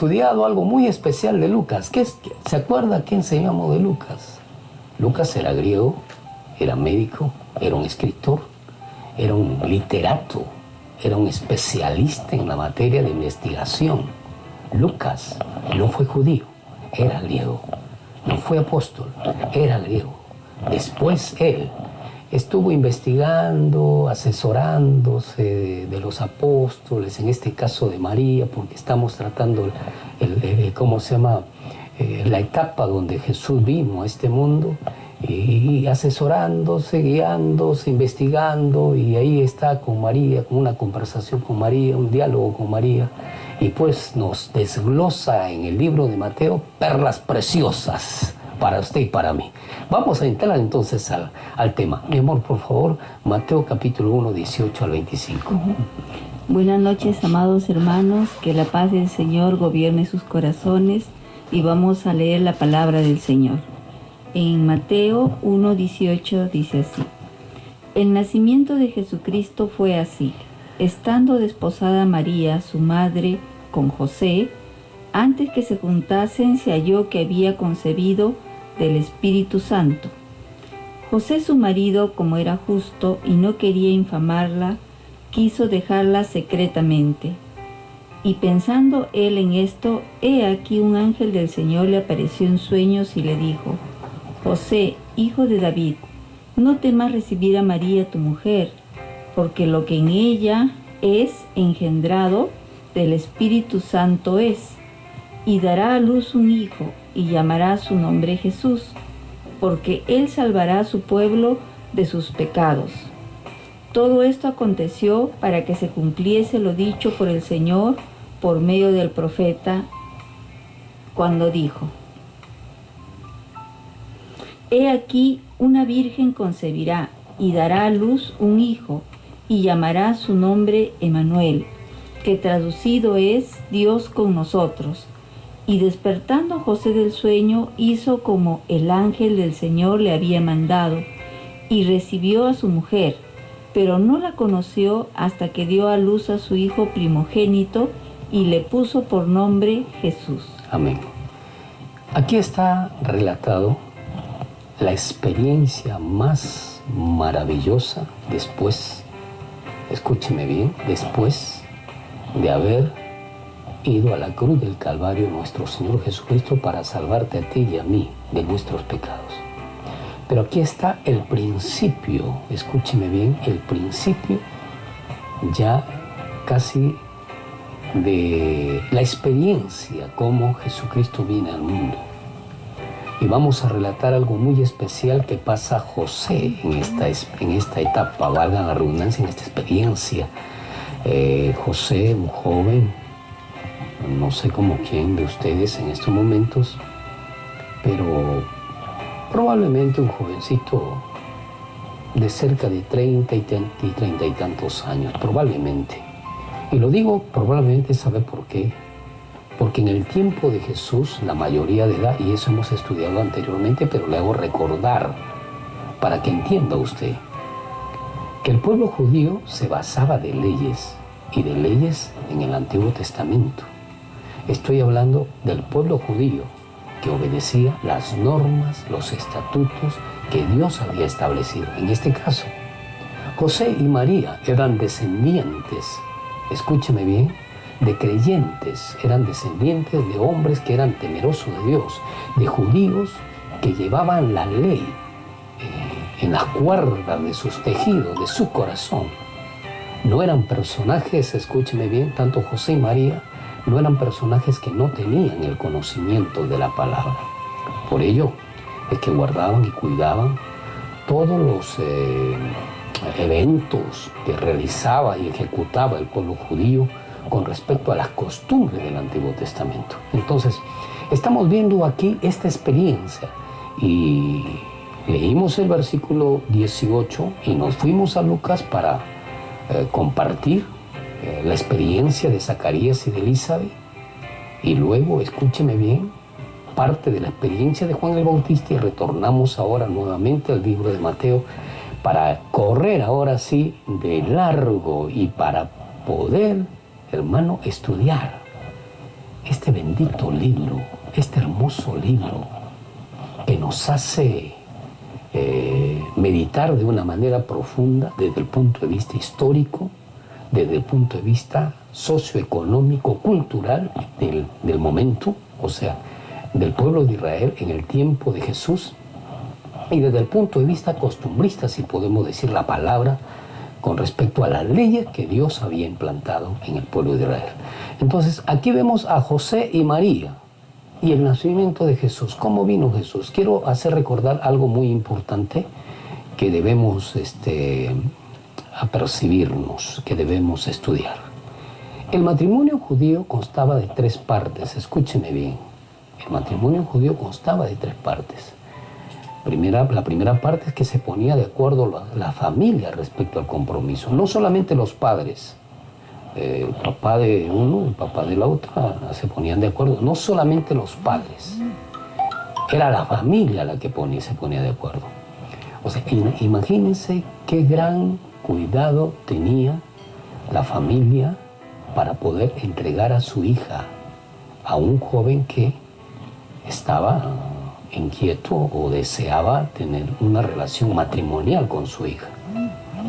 estudiado algo muy especial de Lucas. ¿Se acuerda qué enseñamos de Lucas? Lucas era griego, era médico, era un escritor, era un literato, era un especialista en la materia de investigación. Lucas no fue judío, era griego. No fue apóstol, era griego. Después él estuvo investigando, asesorándose de los apóstoles, en este caso de María, porque estamos tratando la etapa donde Jesús vino a este mundo, y asesorándose, guiándose, investigando, y ahí está con María, con una conversación con María, un diálogo con María, y pues nos desglosa en el libro de Mateo perlas preciosas para usted y para mí. Vamos a entrar entonces al tema. Mi amor, por favor, Mateo capítulo 1, 18 al 25. Buenas noches, amados hermanos, que la paz del Señor gobierne sus corazones, y vamos a leer la palabra del Señor. En Mateo 1, 18 dice así: El nacimiento de Jesucristo fue así. Estando desposada María, su madre, con José, antes que se juntasen, se halló que había concebido del Espíritu Santo. José, su marido, como era justo y no quería infamarla, quiso dejarla secretamente. Y pensando él en esto, he aquí un ángel del Señor le apareció en sueños y le dijo: José, hijo de David, no temas recibir a María tu mujer, porque lo que en ella es engendrado del Espíritu Santo es, y dará a luz un hijo, y llamará su nombre Jesús, porque él salvará a su pueblo de sus pecados. Todo esto aconteció para que se cumpliese lo dicho por el Señor por medio del profeta, cuando dijo: He aquí una virgen concebirá y dará a luz un hijo, y llamará su nombre Emmanuel, que traducido es Dios con nosotros. Y despertando José del sueño, hizo como el ángel del Señor le había mandado, y recibió a su mujer, pero no la conoció hasta que dio a luz a su hijo primogénito, y le puso por nombre Jesús. Amén. Aquí está relatado la experiencia más maravillosa después, escúcheme bien, después de haber ido a la cruz del Calvario nuestro Señor Jesucristo para salvarte a ti y a mí de nuestros pecados. Pero aquí está el principio, escúcheme bien, el principio ya casi de la experiencia como Jesucristo viene al mundo. Y vamos a relatar algo muy especial que pasa a José en esta etapa, valga la redundancia, en esta experiencia. José, un joven, no sé como quién de ustedes en estos momentos, pero probablemente un jovencito de cerca de 30 y tantos años, probablemente. Y lo digo probablemente, ¿sabe por qué? Porque en el tiempo de Jesús, la mayoría de edad, y eso hemos estudiado anteriormente, pero le hago recordar para que entienda usted, que el pueblo judío se basaba de leyes, y de leyes en el Antiguo Testamento. Estoy hablando del pueblo judío que obedecía las normas, los estatutos que Dios había establecido. En este caso, José y María eran descendientes, escúcheme bien, de creyentes, eran descendientes de hombres que eran temerosos de Dios, de judíos que llevaban la ley en las cuerdas de sus tejidos, de su corazón. No eran personajes, escúcheme bien, tanto José y María, no eran personajes que no tenían el conocimiento de la palabra. Por ello es que guardaban y cuidaban todos los eventos que realizaba y ejecutaba el pueblo judío con respecto a las costumbres del Antiguo Testamento. Entonces, estamos viendo aquí esta experiencia y leímos el versículo 18 y nos fuimos a Lucas para compartir la experiencia de Zacarías y de Elizabeth, y luego, escúcheme bien, parte de la experiencia de Juan el Bautista, y retornamos ahora nuevamente al libro de Mateo para correr ahora sí de largo y para poder, hermano, estudiar este bendito libro, este hermoso libro que nos hace meditar de una manera profunda desde el punto de vista histórico, desde el punto de vista socioeconómico, cultural del momento, o sea, del pueblo de Israel en el tiempo de Jesús, y desde el punto de vista costumbrista, si podemos decir la palabra, con respecto a las leyes que Dios había implantado en el pueblo de Israel. Entonces, aquí vemos a José y María y el nacimiento de Jesús. ¿Cómo vino Jesús? Quiero hacer recordar algo muy importante que debemos apercibirnos, que debemos estudiar. El matrimonio judío constaba de 3 partes, escúcheme bien. El matrimonio judío constaba de 3 partes. La primera parte es que se ponía de acuerdo la familia respecto al compromiso, no solamente los padres, el papá de uno, el papá de la otra, se ponían de acuerdo, no solamente los padres, era la familia la que se ponía de acuerdo. O sea, imagínense qué gran cuidado tenía la familia para poder entregar a su hija a un joven que estaba inquieto o deseaba tener una relación matrimonial con su hija.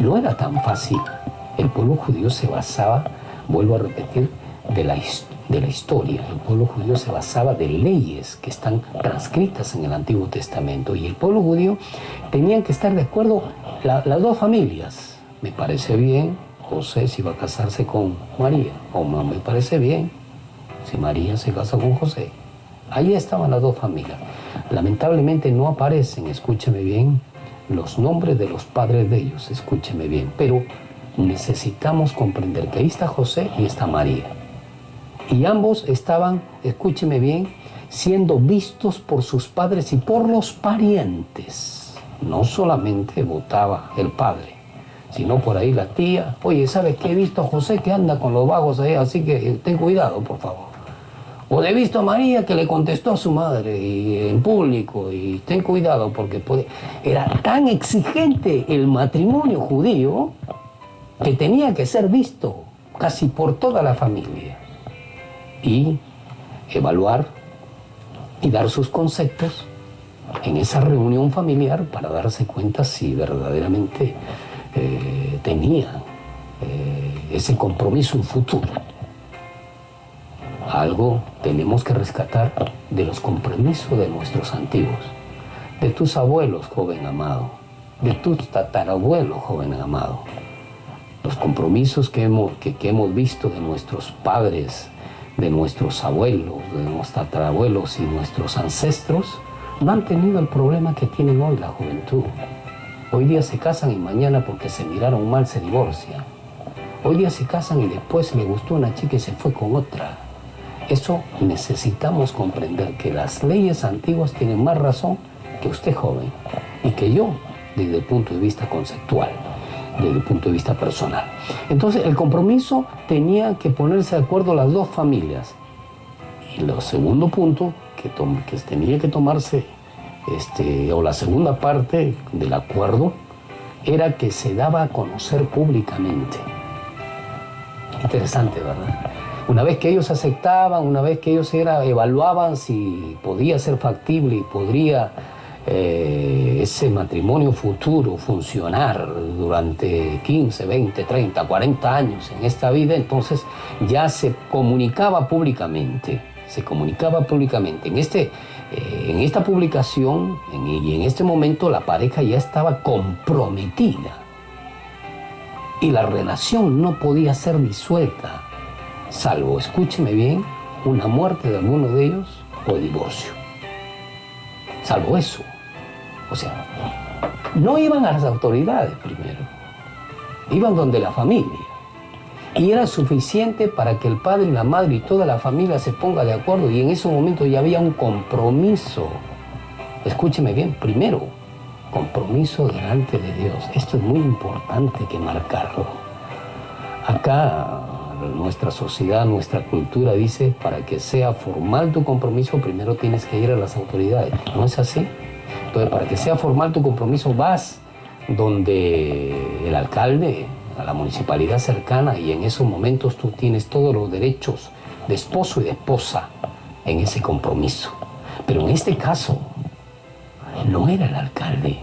No era tan fácil. El pueblo judío se basaba, vuelvo a repetir, de la historia. El pueblo judío se basaba de leyes que están transcritas en el Antiguo Testamento. Y el pueblo judío tenían que estar de acuerdo las 2 familias. Me parece bien José si va a casarse con María, o no me parece bien si María se casa con José. Ahí estaban las 2 familias. Lamentablemente no aparecen, escúcheme bien, los nombres de los padres de ellos, escúcheme bien, pero necesitamos comprender que ahí está José y está María. Y ambos estaban, escúcheme bien, siendo vistos por sus padres y por los parientes. No solamente votaba el padre, sino por ahí la tía. Oye, ¿sabes qué? He visto a José que anda con los vagos ahí, así que ten cuidado, por favor. O he visto a María que le contestó a su madre y en público, y ten cuidado porque puede... Era tan exigente el matrimonio judío que tenía que ser visto casi por toda la familia y evaluar y dar sus conceptos en esa reunión familiar para darse cuenta si verdaderamente tenía ese compromiso en futuro. Algo tenemos que rescatar de los compromisos de nuestros antiguos, de tus abuelos, joven amado, de tus tatarabuelos, joven amado. Los compromisos que hemos visto de nuestros padres, de nuestros abuelos, de nuestros tatarabuelos y nuestros ancestros, no han tenido el problema que tienen hoy la juventud. Hoy día se casan y mañana porque se miraron mal se divorcian. Hoy día se casan y después le gustó una chica y se fue con otra. Eso necesitamos comprender, que las leyes antiguas tienen más razón que usted joven y que yo desde el punto de vista conceptual, desde el punto de vista personal. Entonces el compromiso tenía que ponerse de acuerdo las 2 familias. Y el segundo punto que tenía que tomarse, o la segunda parte del acuerdo, era que se daba a conocer públicamente. Interesante, ¿verdad? Una vez que ellos aceptaban, una vez que ellos evaluaban si podía ser factible y podría ese matrimonio futuro funcionar durante 15, 20, 30, 40 años en esta vida, entonces ya se comunicaba públicamente. Se comunicaba públicamente. En esta publicación y en este momento la pareja ya estaba comprometida y la relación no podía ser disuelta, salvo, escúcheme bien, una muerte de alguno de ellos o divorcio. Salvo eso. O sea, no iban a las autoridades primero, iban donde la familia. Y era suficiente para que el padre y la madre y toda la familia se ponga de acuerdo, y en ese momento ya había un compromiso. Escúcheme bien, primero, compromiso delante de Dios. Esto es muy importante que marcarlo. Acá nuestra sociedad, nuestra cultura dice, para que sea formal tu compromiso, primero tienes que ir a las autoridades. ¿No es así? Entonces, para que sea formal tu compromiso, vas donde el alcalde, a la municipalidad cercana, y en esos momentos tú tienes todos los derechos de esposo y de esposa en ese compromiso. Pero en este caso, no era el alcalde,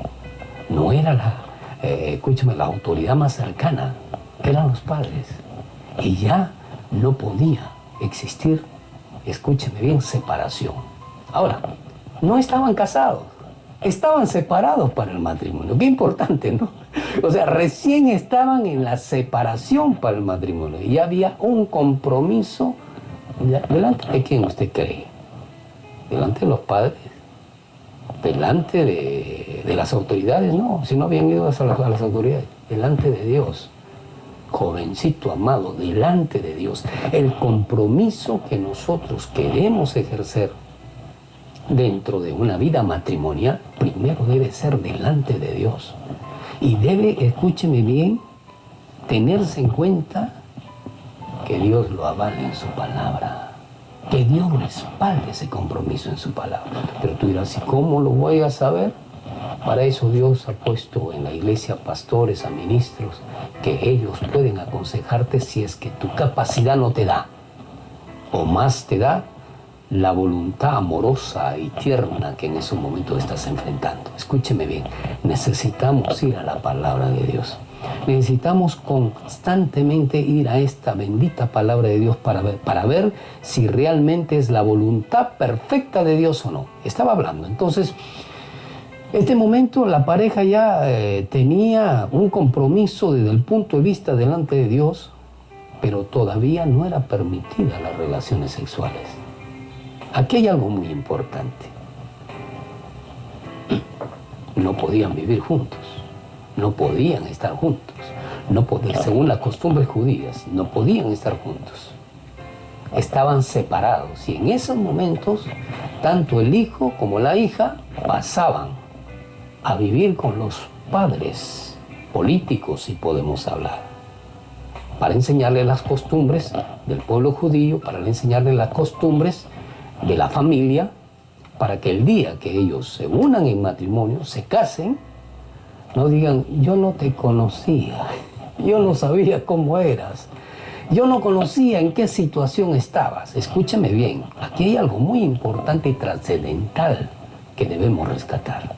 no era la autoridad más cercana, eran los padres. Y ya no podía existir, escúcheme bien, separación. Ahora, no estaban casados, estaban separados para el matrimonio. Qué importante, ¿no? O sea, recién estaban en la separación para el matrimonio. Y había un compromiso. ¿Delante de quién usted cree? ¿Delante de los padres? ¿Delante de las autoridades? No, si no habían ido a las autoridades. Delante de Dios. Jovencito amado, delante de Dios. El compromiso que nosotros queremos ejercer dentro de una vida matrimonial, primero debe ser delante de Dios. Y debe, escúcheme bien, tenerse en cuenta que Dios lo avale en su palabra, que Dios respalde ese compromiso en su palabra. Pero tú dirás, ¿y cómo lo voy a saber? Para eso Dios ha puesto en la iglesia pastores, a ministros, que ellos pueden aconsejarte si es que tu capacidad no te da, o más te da la voluntad amorosa y tierna que en esos momentos estás enfrentando. Escúcheme bien, necesitamos ir a la palabra de Dios. Necesitamos constantemente ir a esta bendita palabra de Dios para ver si realmente es la voluntad perfecta de Dios o no. Estaba hablando, entonces, en este momento la pareja ya tenía un compromiso desde el punto de vista delante de Dios, pero todavía no era permitida las relaciones sexuales. Aquí hay algo muy importante. No podían vivir juntos, no podían estar juntos, según las costumbres judías, no podían estar juntos. Estaban separados y en esos momentos, tanto el hijo como la hija pasaban a vivir con los padres políticos, si podemos hablar, para enseñarles las costumbres del pueblo judío, para enseñarles las costumbres de la familia, para que el día que ellos se unan en matrimonio, se casen, no digan, yo no te conocía, yo no sabía cómo eras, yo no conocía en qué situación estabas. Escúchame bien, aquí hay algo muy importante y trascendental que debemos rescatar.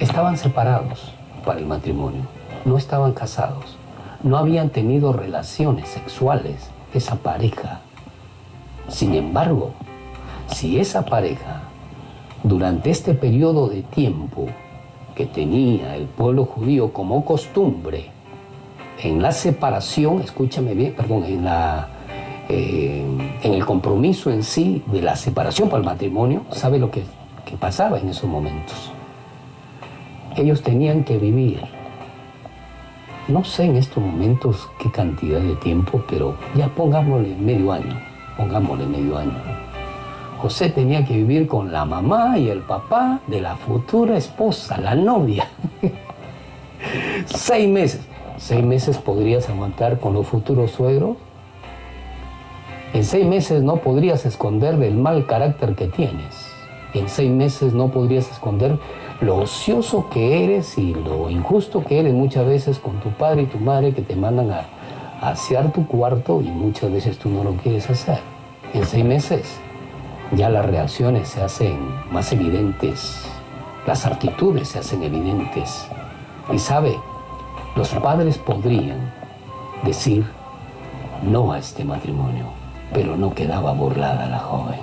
Estaban separados para el matrimonio, no estaban casados, no habían tenido relaciones sexuales esa pareja. Sin embargo, si esa pareja, durante este periodo de tiempo que tenía el pueblo judío como costumbre, en la separación, escúchame bien, perdón, en el compromiso en sí de la separación para el matrimonio, ¿sabe lo que pasaba en esos momentos? Ellos tenían que vivir, no sé en estos momentos qué cantidad de tiempo, pero ya pongámosle medio año. José tenía que vivir con la mamá y el papá de la futura esposa, la novia. 6 meses. 6 meses podrías aguantar con los futuros suegros. En 6 meses no podrías esconder del mal carácter que tienes. En 6 meses no podrías esconder lo ocioso que eres y lo injusto que eres muchas veces con tu padre y tu madre, que te mandan a asear tu cuarto y muchas veces tú no lo quieres hacer. En 6 meses ya las reacciones se hacen más evidentes, las actitudes se hacen evidentes. Y sabe, los padres podrían decir no a este matrimonio, pero no quedaba burlada la joven.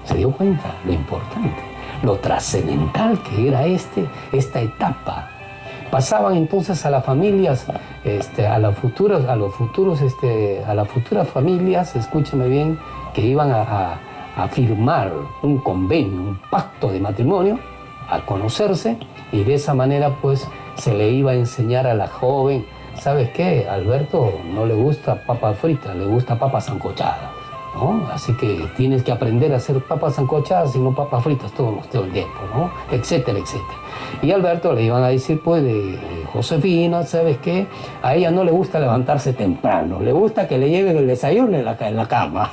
¿Se dio cuenta lo importante, lo trascendental que era esta etapa? Pasaban entonces a las familias, a las futuras familias, escúchame bien, que iban a firmar un convenio, un pacto de matrimonio, a conocerse, y de esa manera pues se le iba a enseñar a la joven, ¿sabes qué? Alberto no le gusta papas fritas, le gusta papas sancochadas, ¿no? Así que tienes que aprender a hacer papas sancochadas y no papas fritas todo el tiempo, ¿no? Etcétera, etcétera. Y a Alberto le iban a decir, pues, de Josefina, ¿sabes qué? A ella no le gusta levantarse temprano, le gusta que le lleven el desayuno en la cama.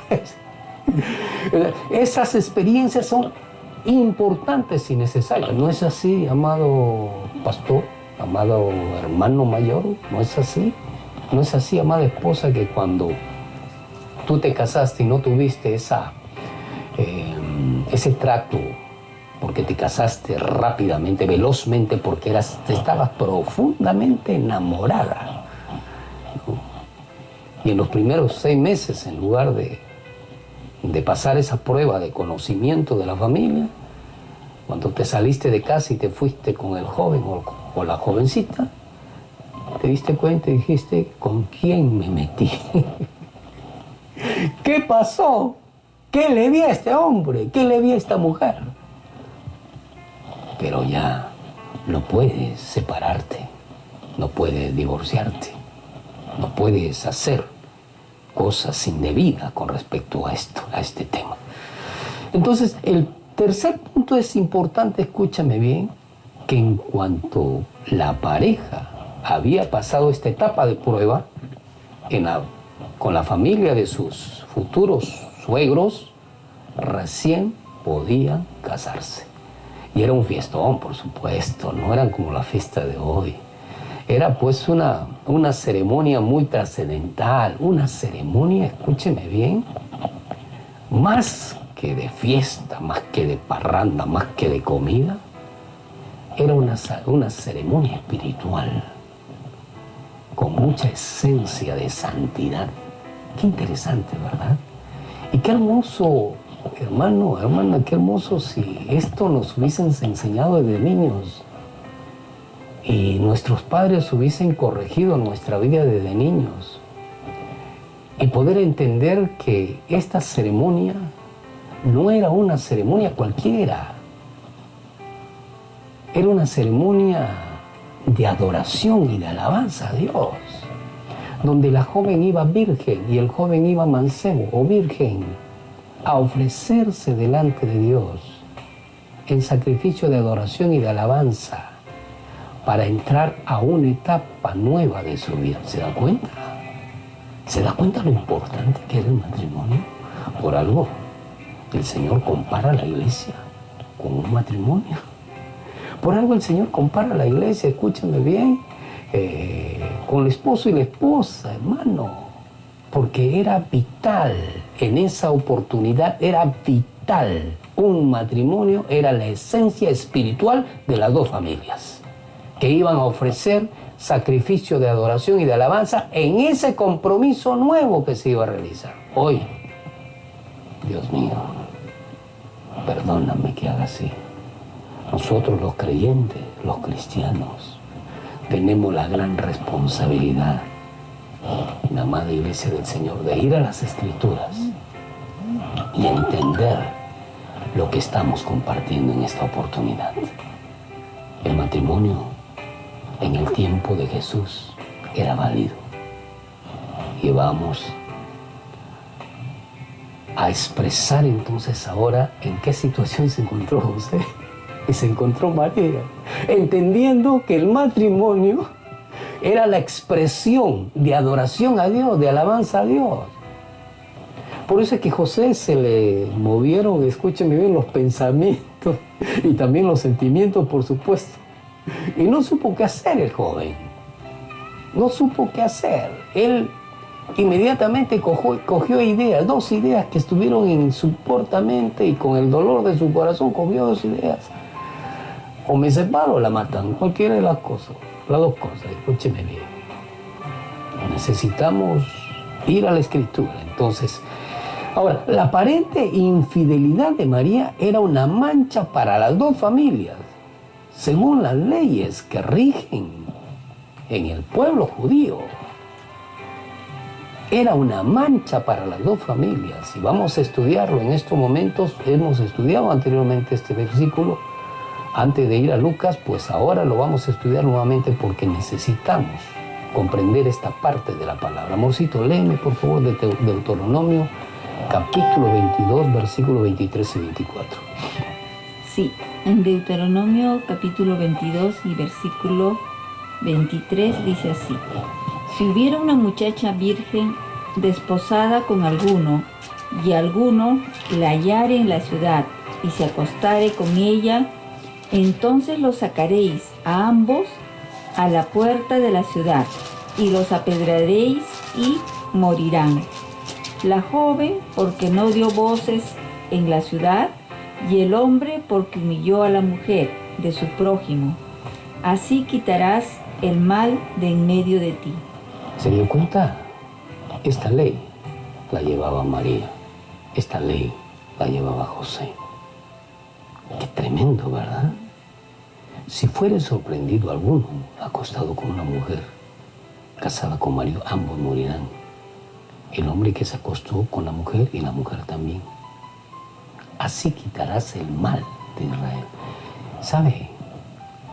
Esas experiencias son importantes y necesarias. ¿No es así, amado pastor, amado hermano mayor? ¿No es así? ¿No es así, amada esposa, que cuando tú te casaste y no tuviste ese trato, porque te casaste rápidamente, velozmente, porque estabas profundamente enamorada, ¿no? Y en los primeros 6 meses, en lugar de pasar esa prueba de conocimiento de la familia, cuando te saliste de casa y te fuiste con el joven o la jovencita, te diste cuenta y dijiste, ¿con quién me metí? ¿Qué pasó? ¿Qué le vi a este hombre? ¿Qué le vi a esta mujer? Pero ya no puedes separarte, no puedes divorciarte, no puedes hacer cosas indebidas con respecto a este tema. Entonces, el tercer punto es importante, escúchame bien, que en cuanto la pareja había pasado esta etapa de prueba con la familia de sus futuros suegros, recién podían casarse. Y era un fiestón, por supuesto, no eran como la fiesta de hoy. Era pues una ceremonia muy trascendental, una ceremonia, escúcheme bien, más que de fiesta, más que de parranda, más que de comida, era una ceremonia espiritual, con mucha esencia de santidad. Qué interesante, ¿verdad? Y qué hermoso, hermano, hermana, qué hermoso si esto nos hubiesen enseñado desde niños y nuestros padres hubiesen corregido nuestra vida desde niños y poder entender que esta ceremonia no era una ceremonia cualquiera, era una ceremonia de adoración y de alabanza a Dios, donde la joven iba virgen y el joven iba mancebo o virgen a ofrecerse delante de Dios en sacrificio de adoración y de alabanza para entrar a una etapa nueva de su vida. ¿Se da cuenta? ¿Se da cuenta lo importante que era el matrimonio? Por algo, el Señor compara la iglesia con un matrimonio. Por algo el Señor compara la iglesia, escúchame bien, con el esposo y la esposa, hermano, porque era vital, en esa oportunidad era vital. Un matrimonio era la esencia espiritual de las dos familias, que iban a ofrecer sacrificio de adoración y de alabanza en ese compromiso nuevo que se iba a realizar. Hoy, Dios mío, perdóname que haga así. Nosotros los creyentes, los cristianos, tenemos la gran responsabilidad, la amada Iglesia del Señor, de ir a las Escrituras y entender lo que estamos compartiendo en esta oportunidad. El matrimonio en el tiempo de Jesús era válido. Y vamos a expresar entonces ahora en qué situación se encontró José y se encontró María, entendiendo que el matrimonio era la expresión de adoración a Dios, de alabanza a Dios. Por eso es que a José se le movieron, escúcheme bien, los pensamientos y también los sentimientos, por supuesto. Y no supo qué hacer el joven. No supo qué hacer. Él inmediatamente cogió ideas, 2 ideas que estuvieron en su portamente, y con el dolor de su corazón cogió 2 ideas. O me separo o la matan, cualquiera de las cosas, las 2 cosas, escúcheme bien. Necesitamos ir a la Escritura. Entonces, ahora, la aparente infidelidad de María era una mancha para las 2 familias, según las leyes que rigen en el pueblo judío. Era una mancha para las 2 familias, y vamos a estudiarlo en estos momentos. Hemos estudiado anteriormente este versículo antes de ir a Lucas, pues ahora lo vamos a estudiar nuevamente porque necesitamos comprender esta parte de la palabra. Amorcito, léeme por favor de Deuteronomio capítulo 22, versículos 23 y 24. Sí, en Deuteronomio capítulo 22 y versículo 23 dice así: si hubiera una muchacha virgen desposada con alguno, y alguno la hallare en la ciudad y se acostare con ella, entonces los sacaréis a ambos a la puerta de la ciudad y los apedrearéis y morirán. la joven porque no dio voces en la ciudad, y el hombre porque humilló a la mujer de su prójimo. Así quitarás el mal de en medio de ti. ¿Se dio cuenta? Esta ley la llevaba María. Esta ley la llevaba José. Qué tremendo, ¿verdad? Si fuera sorprendido alguno acostado con una mujer casada con marido, ambos morirán. El hombre que se acostó con la mujer y la mujer también. Así quitarás el mal de Israel. ¿Sabe?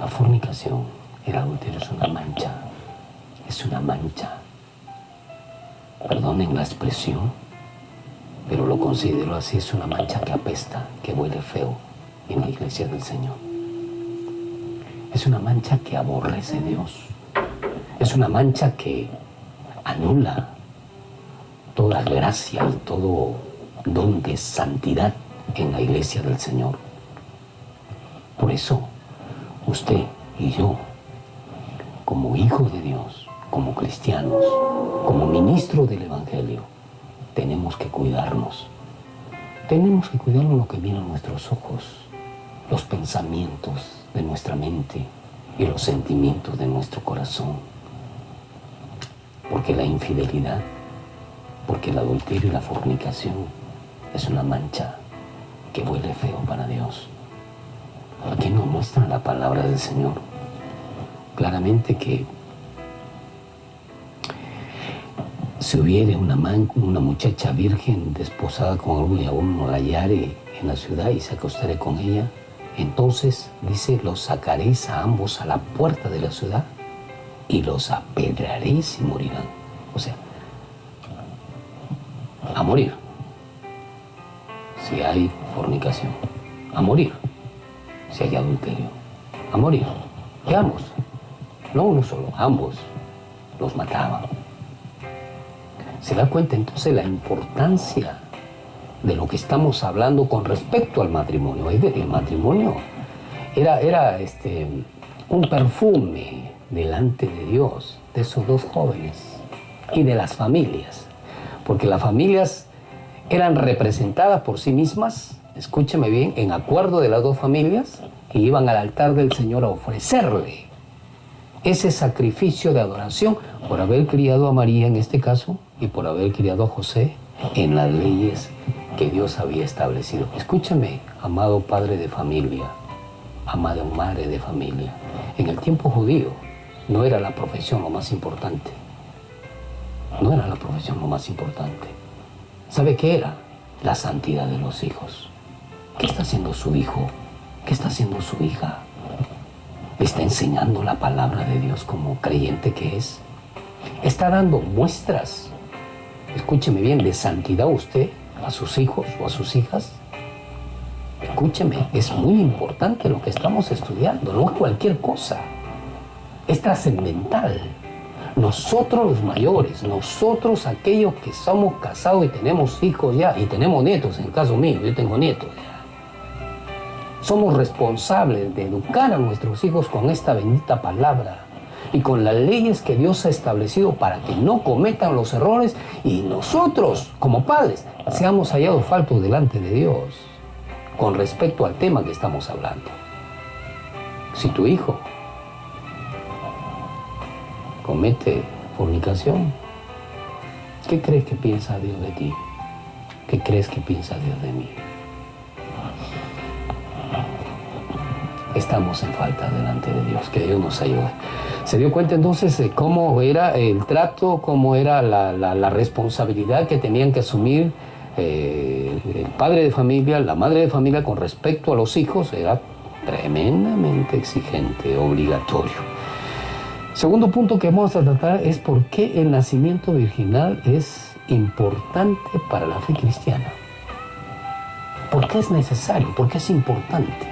La fornicación, el adulterio es una mancha. Es una mancha. Perdonen la expresión, pero lo considero así, es una mancha que apesta, que huele feo en la iglesia del Señor. Es una mancha que aborrece a Dios. Es una mancha que anula toda gracia y todo don de santidad en la iglesia del Señor. Por eso, usted y yo, como hijos de Dios, como cristianos, como ministros del Evangelio, tenemos que cuidarnos. Tenemos que cuidar lo que miran nuestros ojos, los pensamientos de nuestra mente y los sentimientos de nuestro corazón. Porque la infidelidad, porque el adulterio y la fornicación es una mancha que huele feo para Dios. Aquí nos muestra la palabra del Señor claramente que si hubiere una muchacha virgen desposada con alguno y a uno la hallare en la ciudad y se acostare con ella, entonces, dice, los sacaréis a ambos a la puerta de la ciudad y los apedraréis y morirán. O sea, a morir si hay fornicación, a morir si hay adulterio, a morir. Y ambos, no uno solo, ambos los mataban. ¿Se da cuenta entonces la importancia de lo que estamos hablando con respecto al matrimonio? Es decir, el matrimonio era un perfume delante de Dios, de esos dos jóvenes y de las familias, porque las familias eran representadas por sí mismas, escúcheme bien, en acuerdo de las dos familias, y iban al altar del Señor a ofrecerle ese sacrificio de adoración por haber criado a María en este caso y por haber criado a José en las leyes que Dios había establecido. Escúchame, amado padre de familia, amada madre de familia, en el tiempo judío no era la profesión lo más importante. No era la profesión lo más importante. ¿Sabe qué era? La santidad de los hijos. ¿Qué está haciendo su hijo? ¿Qué está haciendo su hija? ¿Le está enseñando la palabra de Dios como creyente que es? ¿Está dando muestras, escúcheme bien, de santidad usted a sus hijos o a sus hijas? Escúcheme, es muy importante lo que estamos estudiando, no es cualquier cosa. Es trascendental. Nosotros los mayores, nosotros aquellos que somos casados y tenemos hijos ya, y tenemos nietos, en el caso mío, yo tengo nietos ya. Somos responsables de educar a nuestros hijos con esta bendita palabra y con las leyes que Dios ha establecido para que no cometan los errores y nosotros, como padres, seamos hallados faltos delante de Dios con respecto al tema que estamos hablando. Si tu hijo comete fornicación, ¿qué crees que piensa Dios de ti? ¿Qué crees que piensa Dios de mí? Estamos en falta delante de Dios, que Dios nos ayude. Se dio cuenta entonces de cómo era el trato, cómo era la responsabilidad que tenían que asumir el padre de familia, la madre de familia con respecto a los hijos. Era tremendamente exigente, obligatorio. Segundo punto que vamos a tratar es por qué el nacimiento virginal es importante para la fe cristiana. ¿Por qué es necesario? ¿Por qué es importante?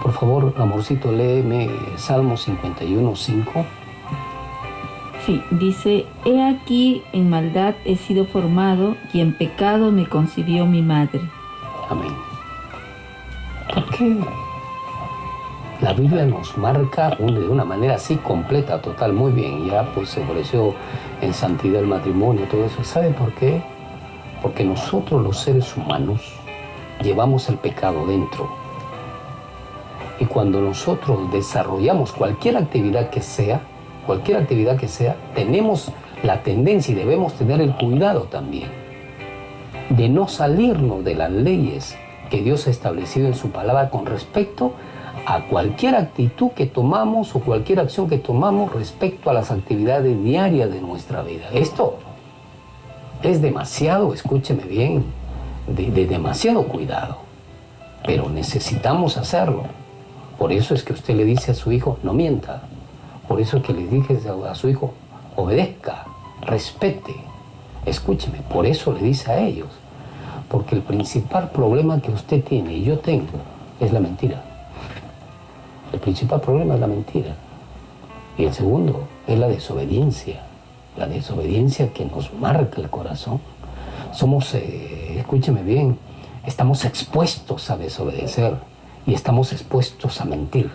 Por favor, amorcito, léeme Salmo 51:5. Sí, dice, he aquí en maldad he sido formado y en pecado me concibió mi madre. Amén. ¿Por qué la Biblia nos marca de una manera así completa, total, muy bien? Ya pues se ofreció en santidad el matrimonio, todo eso. ¿Sabe por qué? Porque nosotros los seres humanos llevamos el pecado dentro. Y cuando nosotros desarrollamos cualquier actividad que sea, tenemos la tendencia y debemos tener el cuidado también de no salirnos de las leyes que Dios ha establecido en su palabra con respecto a cualquier actitud que tomamos o cualquier acción que tomamos respecto a las actividades diarias de nuestra vida. Esto es demasiado, escúcheme bien, de demasiado cuidado, pero necesitamos hacerlo. Por eso es que usted le dice a su hijo, no mienta. Por eso es que le dije a su hijo, obedezca, respete. Escúcheme, por eso le dice a ellos. Porque el principal problema que usted tiene y yo tengo es la mentira. El principal problema es la mentira. Y el segundo es la desobediencia. La desobediencia que nos marca el corazón. Somos, escúcheme bien, estamos expuestos a desobedecer y estamos expuestos a mentir.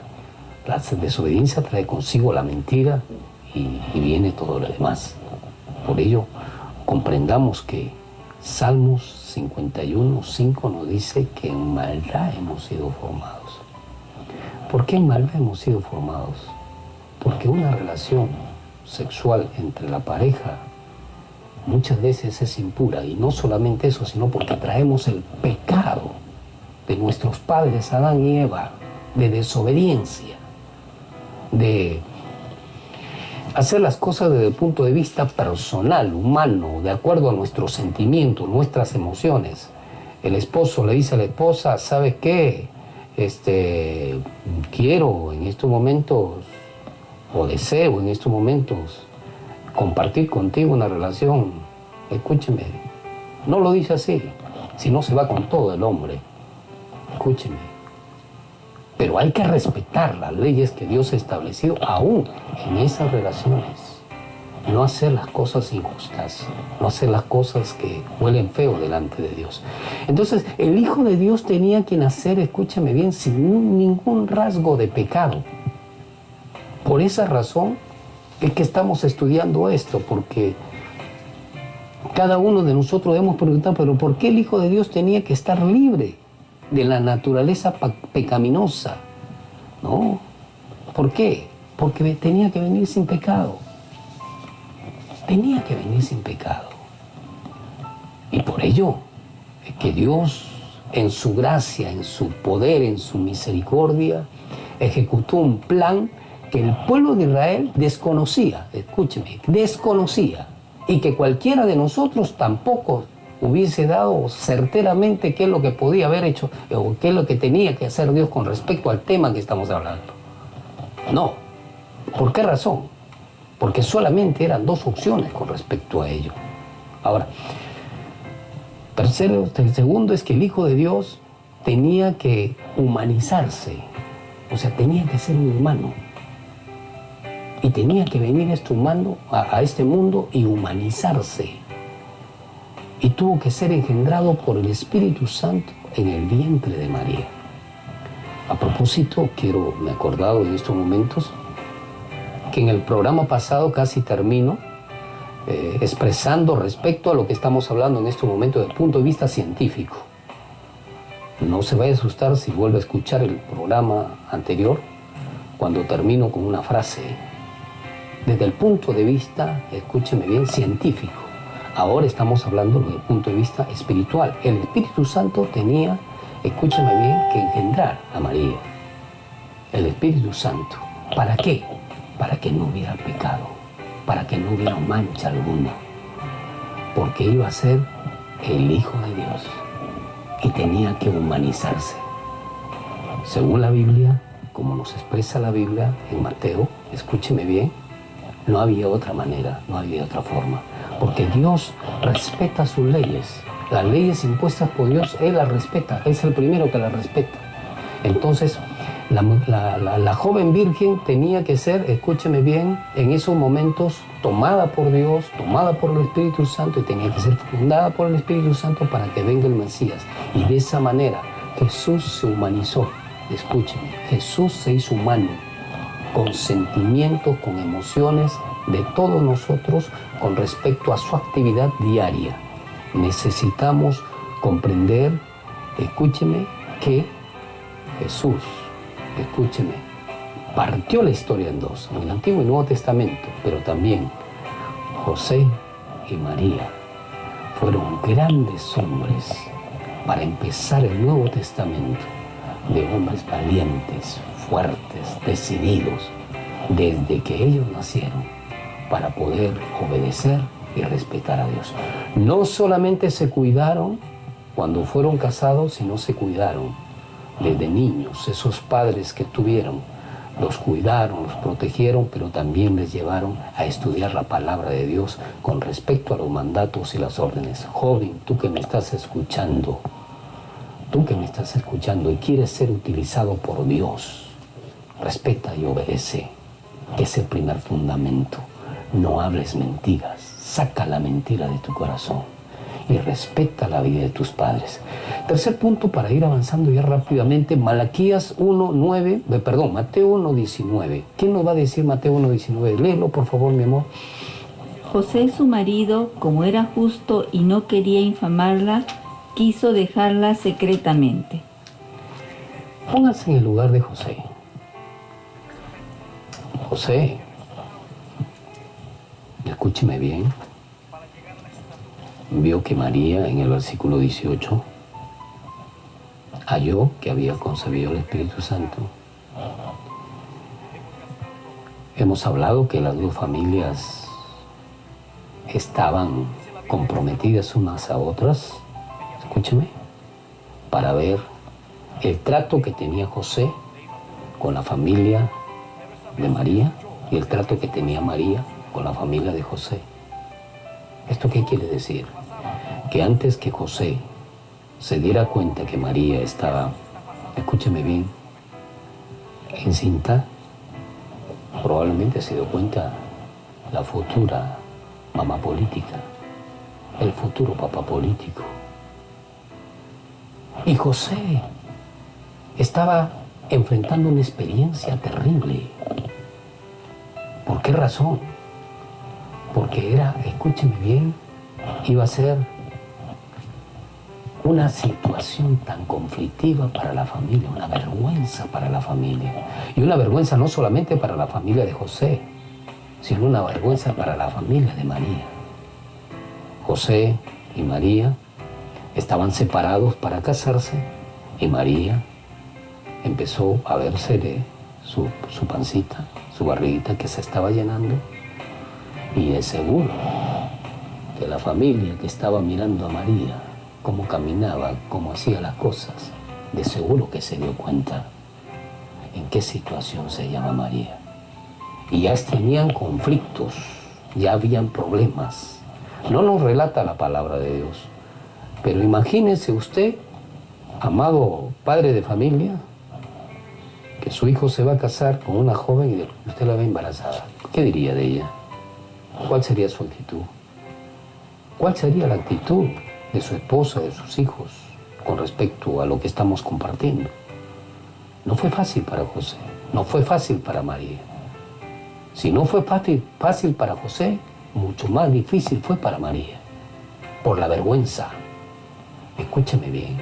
La desobediencia trae consigo la mentira y viene todo lo demás. Por ello, comprendamos que Salmos 51:5 nos dice que en maldad hemos sido formados. ¿Por qué en maldad hemos sido formados? Porque una relación sexual entre la pareja muchas veces es impura, y no solamente eso, sino porque traemos el pecado de nuestros padres Adán y Eva, de desobediencia, de hacer las cosas desde el punto de vista personal, humano, de acuerdo a nuestros sentimientos, nuestras emociones. El esposo le dice a la esposa, ¿sabe qué? Quiero en estos momentos, o deseo en estos momentos, compartir contigo una relación. Escúcheme, no lo dice así, sino se va con todo el hombre. Escúcheme. Pero hay que respetar las leyes que Dios ha establecido aún en esas relaciones. No hacer las cosas injustas, no hacer las cosas que huelen feo delante de Dios. Entonces, el Hijo de Dios tenía que nacer, escúchame bien, sin ningún rasgo de pecado. Por esa razón es que estamos estudiando esto, porque cada uno de nosotros debemos preguntar, pero ¿por qué el Hijo de Dios tenía que estar libre de la naturaleza pecaminosa? ¿No? ¿Por qué? Porque tenía que venir sin pecado. Tenía que venir sin pecado. Y por ello es que Dios, en su gracia, en su poder, en su misericordia, ejecutó un plan que el pueblo de Israel desconocía. Escúcheme, desconocía. Y que cualquiera de nosotros tampoco hubiese dado certeramente qué es lo que podía haber hecho o qué es lo que tenía que hacer Dios con respecto al tema que estamos hablando. No. ¿Por qué razón? Porque solamente eran dos opciones con respecto a ello. Ahora, el segundo es que el Hijo de Dios tenía que humanizarse, o sea, tenía que ser un humano. Y tenía que venir a este mundo y humanizarse. Y tuvo que ser engendrado por el Espíritu Santo en el vientre de María. A propósito, me he acordado en estos momentos que en el programa pasado casi termino expresando respecto a lo que estamos hablando en este momento desde el punto de vista científico. No se vaya a asustar si vuelve a escuchar el programa anterior, cuando termino con una frase. Desde el punto de vista, escúcheme bien, científico. Ahora estamos hablando desde el punto de vista espiritual. El Espíritu Santo tenía, escúcheme bien, que engendrar a María. El Espíritu Santo. ¿Para qué? Para que no hubiera pecado, para que no hubiera mancha alguna. Porque iba a ser el Hijo de Dios y tenía que humanizarse. Según la Biblia, como nos expresa la Biblia en Mateo, escúcheme bien, no había otra manera, no había otra forma. Porque Dios respeta sus leyes. Las leyes impuestas por Dios, Él las respeta. Es el primero que las respeta. Entonces, la joven virgen tenía que ser, escúcheme bien, en esos momentos tomada por Dios, tomada por el Espíritu Santo, y tenía que ser fundada por el Espíritu Santo para que venga el Mesías. Y de esa manera Jesús se humanizó. Escúcheme, Jesús se hizo humano, con sentimientos, con emociones de todos nosotros con respecto a su actividad diaria. necesitamos comprender, escúcheme, que Jesús, escúcheme, partió la historia en dos, en el Antiguo y Nuevo Testamento, pero también José y María fueron grandes hombres para empezar el Nuevo Testamento, de hombres valientes, fuertes, decididos, desde que ellos nacieron, para poder obedecer y respetar a Dios. No solamente se cuidaron cuando fueron casados, sino se cuidaron desde niños. Esos padres que tuvieron, los cuidaron, los protegieron, pero también les llevaron a estudiar la palabra de Dios con respecto a los mandatos y las órdenes. Joven, tú que me estás escuchando, y quieres ser utilizado por Dios, respeta y obedece. Es el primer fundamento. No hables mentiras, saca la mentira de tu corazón y respeta la vida de tus padres. Tercer punto, para ir avanzando ya rápidamente, Mateo 1:19. ¿Quién nos va a decir Mateo 1:19? Léelo, por favor, mi amor. José, su marido, como era justo y no quería infamarla, quiso dejarla secretamente. Pónganse en el lugar de José. José, escúcheme bien, vio que María, en el versículo 18, halló que había concebido el Espíritu Santo. Hemos hablado que las dos familias estaban comprometidas unas a otras, escúcheme, para ver el trato que tenía José con la familia de María y el trato que tenía María con la familia de José. ¿Esto qué quiere decir? Que antes que José se diera cuenta que María estaba, escúcheme bien, encinta, probablemente se dio cuenta la futura mamá política, el futuro papá político. Y José estaba enfrentando una experiencia terrible. ¿Por qué razón? Porque era, escúcheme bien, iba a ser una situación tan conflictiva para la familia, una vergüenza para la familia. Y una vergüenza no solamente para la familia de José, sino una vergüenza para la familia de María. José y María estaban separados para casarse y María empezó a verse su pancita, su barriguita que se estaba llenando, y de seguro que la familia que estaba mirando a María, cómo caminaba, cómo hacía las cosas, de seguro que se dio cuenta en qué situación se llama María. Y ya tenían conflictos, ya habían problemas. No nos relata la palabra de Dios, pero imagínese usted, amado padre de familia, que su hijo se va a casar con una joven y usted la ve embarazada. ¿Qué diría de ella? ¿Cuál sería su actitud? ¿Cuál sería la actitud de su esposa, de sus hijos, con respecto a lo que estamos compartiendo? No fue fácil para José, no fue fácil para María. Si no fue fácil para José, mucho más difícil fue para María, por la vergüenza. Escúcheme bien,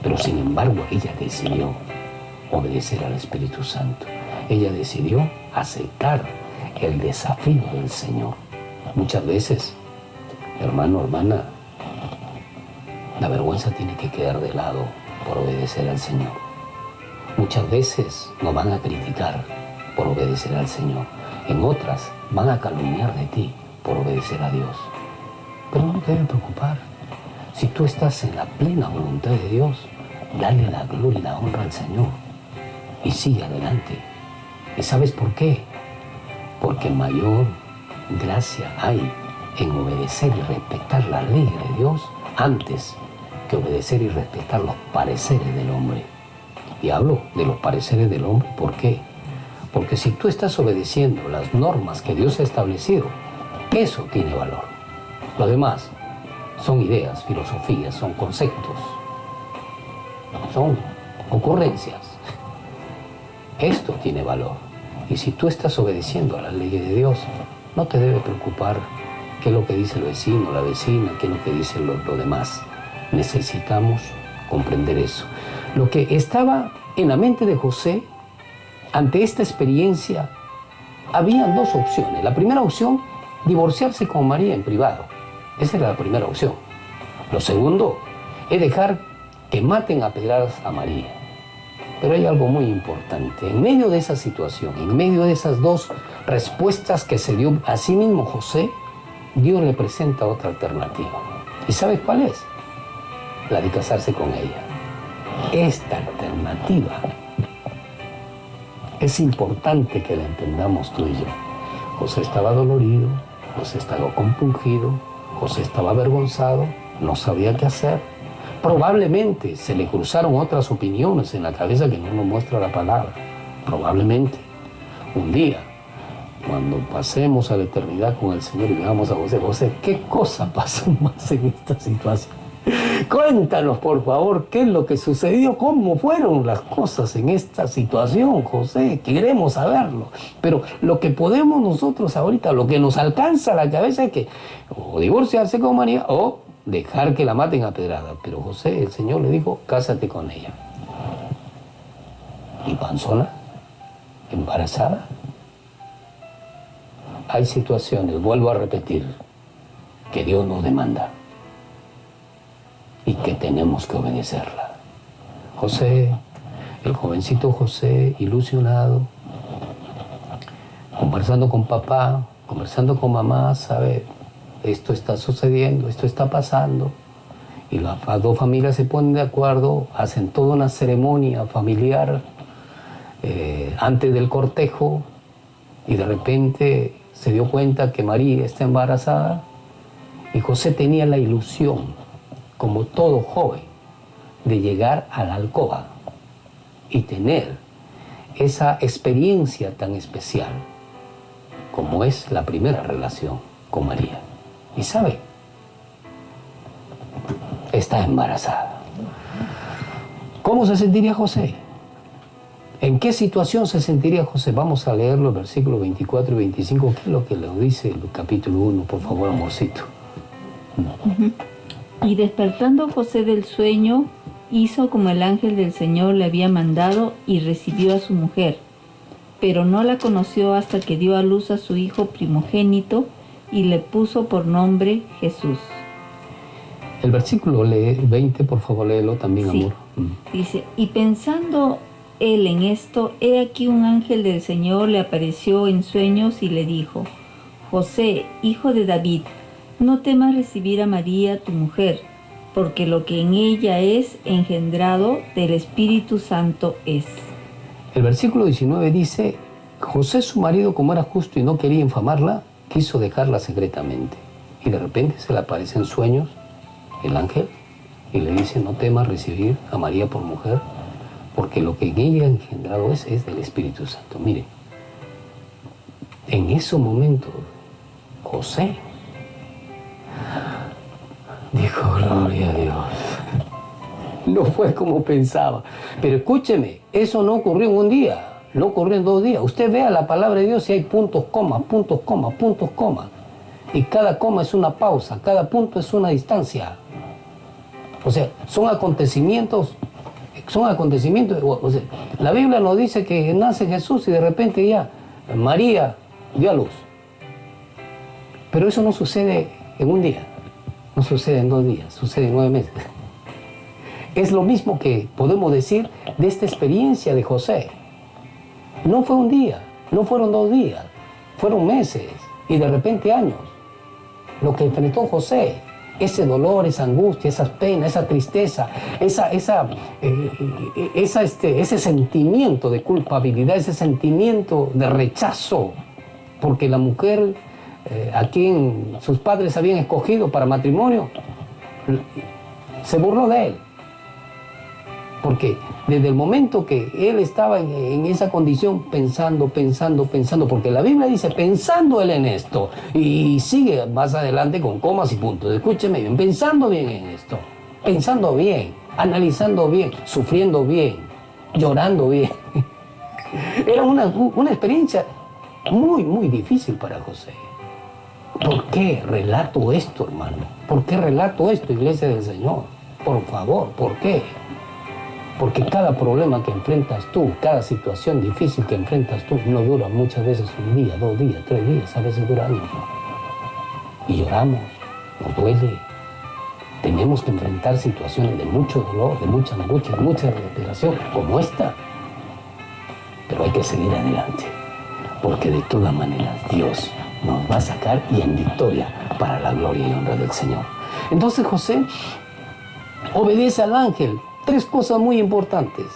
pero sin embargo ella decidió obedecer al Espíritu Santo. Ella decidió aceptar el desafío del Señor. Muchas veces, hermano, hermana, la vergüenza tiene que quedar de lado por obedecer al Señor. Muchas veces nos van a criticar por obedecer al Señor. En otras van a calumniar de ti por obedecer a Dios. Pero no te debe preocupar. Si tú estás en la plena voluntad de Dios, dale la gloria y la honra al Señor y sigue adelante. ¿Y sabes por qué? Porque mayor gracia hay en obedecer y respetar la ley de Dios antes que obedecer y respetar los pareceres del hombre. Y hablo de los pareceres del hombre, ¿por qué? Porque si tú estás obedeciendo las normas que Dios ha establecido, eso tiene valor. Lo demás son ideas, filosofías, son conceptos, son ocurrencias. Esto tiene valor. Y si tú estás obedeciendo a las leyes de Dios, no te debe preocupar qué es lo que dice el vecino, la vecina, qué es lo que dice lo demás. Necesitamos comprender eso. Lo que estaba en la mente de José ante esta experiencia, habían dos opciones. La primera opción, divorciarse con María en privado. Esa era la primera opción. Lo segundo es dejar que maten a pedradas a María. Pero hay algo muy importante. En medio de esa situación, en medio de esas dos respuestas que se dio a sí mismo José, Dios le presenta otra alternativa. ¿Y sabes cuál es? La de casarse con ella. Esta alternativa es importante que la entendamos tú y yo. José estaba dolorido, José estaba compungido, José estaba avergonzado, no sabía qué hacer. Probablemente se le cruzaron otras opiniones en la cabeza que no nos muestra la palabra. Probablemente. Un día, cuando pasemos a la eternidad con el Señor y veamos a José, José, ¿qué cosa pasó más en esta situación? Cuéntanos, por favor, qué es lo que sucedió, cómo fueron las cosas en esta situación, José. Queremos saberlo. Pero lo que podemos nosotros ahorita, lo que nos alcanza a la cabeza es que o divorciarse con María o dejar que la maten a pedrada. Pero José, el Señor le dijo, cásate con ella. ¿Y panzona? ¿Embarazada? Hay situaciones, vuelvo a repetir, que Dios nos demanda y que tenemos que obedecerla. José, el jovencito José, ilusionado, conversando con papá, conversando con mamá, sabe, esto está sucediendo, esto está pasando. Y las dos familias se ponen de acuerdo, hacen toda una ceremonia familiar antes del cortejo, y de repente se dio cuenta que María está embarazada, y José tenía la ilusión, como todo joven, de llegar a la alcoba y tener esa experiencia tan especial como es la primera relación con María. Y sabe, está embarazada. ¿Cómo se sentiría José? ¿En qué situación se sentiría José? Vamos a leer los versículos 24 y 25, que es lo que le dice el capítulo 1, por favor, amorcito. Y despertando José del sueño, hizo como el ángel del Señor le había mandado y recibió a su mujer. Pero no la conoció hasta que dio a luz a su hijo primogénito y le puso por nombre Jesús. El versículo 20, por favor, léelo también, Sí. amor. Dice, y pensando él en esto, he aquí un ángel del Señor le apareció en sueños y le dijo, José, hijo de David, no temas recibir a María, tu mujer, porque lo que en ella es engendrado del Espíritu Santo es. El versículo 19 dice, José, su marido, como era justo y no quería infamarla, quiso dejarla secretamente. Y de repente se le aparece en sueños el ángel y le dice, no temas recibir a María por mujer, porque lo que en ella engendrado es del Espíritu Santo. Mire, en ese momento, José dijo, gloria a Dios. No fue como pensaba. Pero escúcheme, eso no ocurrió en un día, no ocurrió en 2 días. Usted vea la palabra de Dios y hay puntos, comas, puntos, comas, puntos, comas. Y cada coma es una pausa, cada punto es una distancia. O sea, son acontecimientos. O sea, la Biblia nos dice que nace Jesús y de repente ya María dio a luz. Pero eso no sucede en un día, no sucede en 2 días, sucede en 9 meses. Es lo mismo que podemos decir de esta experiencia de José. No fue un día, no fueron 2 días, fueron meses y de repente años. Lo que enfrentó José, ese dolor, esa angustia, esas penas, esa tristeza, ese sentimiento de culpabilidad, ese sentimiento de rechazo, porque la mujer a quien sus padres habían escogido para matrimonio, se burló de él. Porque desde el momento que él estaba en esa condición, pensando, porque la Biblia dice, pensando él en esto, y sigue más adelante con comas y puntos. Escúcheme bien, pensando bien en esto, pensando bien, analizando bien, sufriendo bien, llorando bien. Era una experiencia muy, muy difícil para José. ¿Por qué relato esto, hermano? ¿Por qué relato esto, iglesia del Señor? Por favor, ¿por qué? Porque cada problema que enfrentas tú, cada situación difícil que enfrentas tú, no dura muchas veces un día, 2 días, 3 días, a veces dura años. Y lloramos, nos duele. Tenemos que enfrentar situaciones de mucho dolor, de mucha angustia, de mucha desesperación, como esta. Pero hay que seguir adelante, porque de todas maneras Dios nos va a sacar y en victoria para la gloria y honra del Señor. Entonces José obedece al ángel. 3 cosas muy importantes.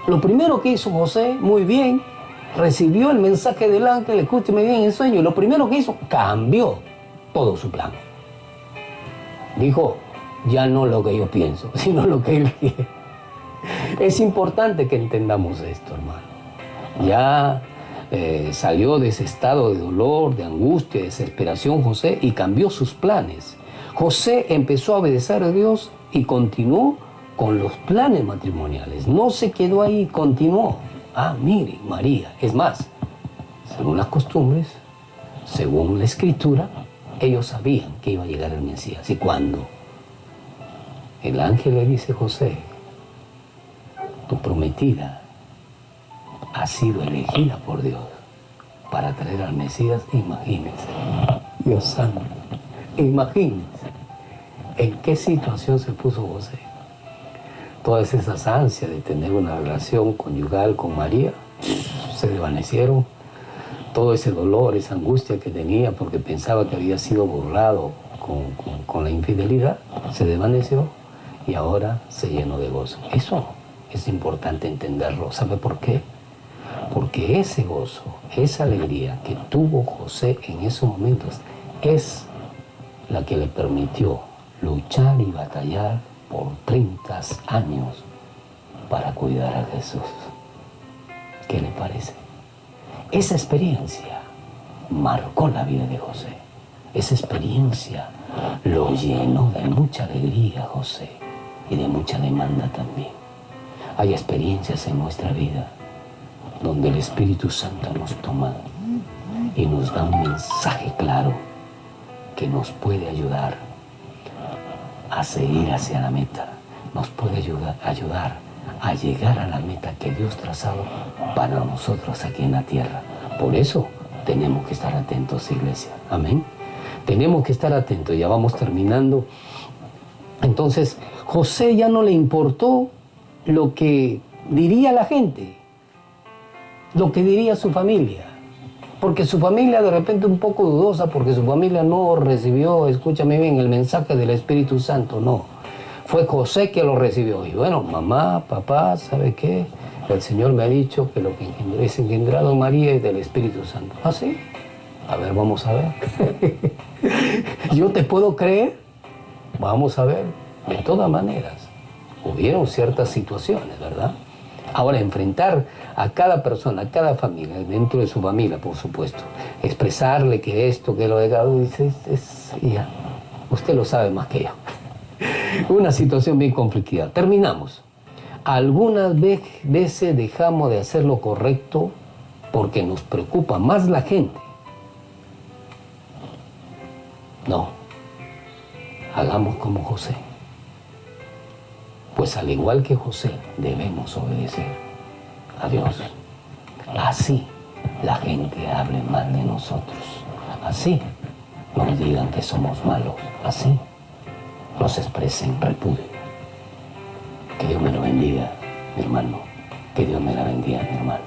Lo primero que hizo José, muy bien, recibió el mensaje del ángel, escúcheme bien en sueño, y lo primero que hizo, cambió todo su plan. Dijo, ya no lo que yo pienso, sino lo que él quiere. Es importante que entendamos esto, hermano. Ya salió de ese estado de dolor, de angustia, de desesperación José y cambió sus planes. José empezó a obedecer a Dios y continuó con los planes matrimoniales. No se quedó ahí, continuó. Ah, mire, María. Es más, según las costumbres, según la escritura, ellos sabían que iba a llegar el Mesías. Y cuando el ángel le dice, José, tu prometida ha sido elegida por Dios para traer al Mesías, imagínense, Dios santo, imagínense en qué situación se puso José. Todas esas ansias de tener una relación conyugal con María se desvanecieron. Todo ese dolor, esa angustia que tenía porque pensaba que había sido burlado con la infidelidad, se desvaneció y ahora se llenó de gozo. Eso es importante entenderlo. ¿Sabe por qué? Porque ese gozo, esa alegría que tuvo José en esos momentos es la que le permitió luchar y batallar por 30 años para cuidar a Jesús. ¿Qué le parece? Esa experiencia marcó la vida de José. Esa experiencia lo llenó de mucha alegría, José, y de mucha demanda también. Hay experiencias en nuestra vida donde el Espíritu Santo nos toma y nos da un mensaje claro que nos puede ayudar a seguir hacia la meta, nos puede ayudar a llegar a la meta que Dios ha trazado para nosotros aquí en la tierra. Por eso tenemos que estar atentos, iglesia. Amén. Tenemos que estar atentos, ya vamos terminando. Entonces, José ya no le importó lo que diría la gente, lo que diría su familia. Porque su familia de repente un poco dudosa, porque su familia no recibió, escúchame bien, el mensaje del Espíritu Santo, no. Fue José que lo recibió. Y bueno, mamá, papá, ¿sabe qué? El Señor me ha dicho que lo que es engendrado en María es del Espíritu Santo. ¿Ah, sí? A ver, vamos a ver. ¿Yo te puedo creer? Vamos a ver. De todas maneras, hubieron ciertas situaciones, ¿verdad? Ahora, enfrentar a cada persona, a cada familia, dentro de su familia, por supuesto, expresarle que esto, que lo de cada dice, ya, usted lo sabe más que yo. Una situación bien conflictiva. Terminamos. Algunas veces dejamos de hacer lo correcto porque nos preocupa más la gente. No, hagamos como José. Pues al igual que José, debemos obedecer a Dios. Así la gente hable mal de nosotros. Así nos digan que somos malos. Así nos expresen repudio. Que Dios me lo bendiga, mi hermano. Que Dios me la bendiga, mi hermana.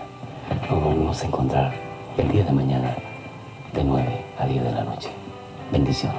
Nos vamos a encontrar el día de mañana de 9 a 10 de la noche. Bendiciones.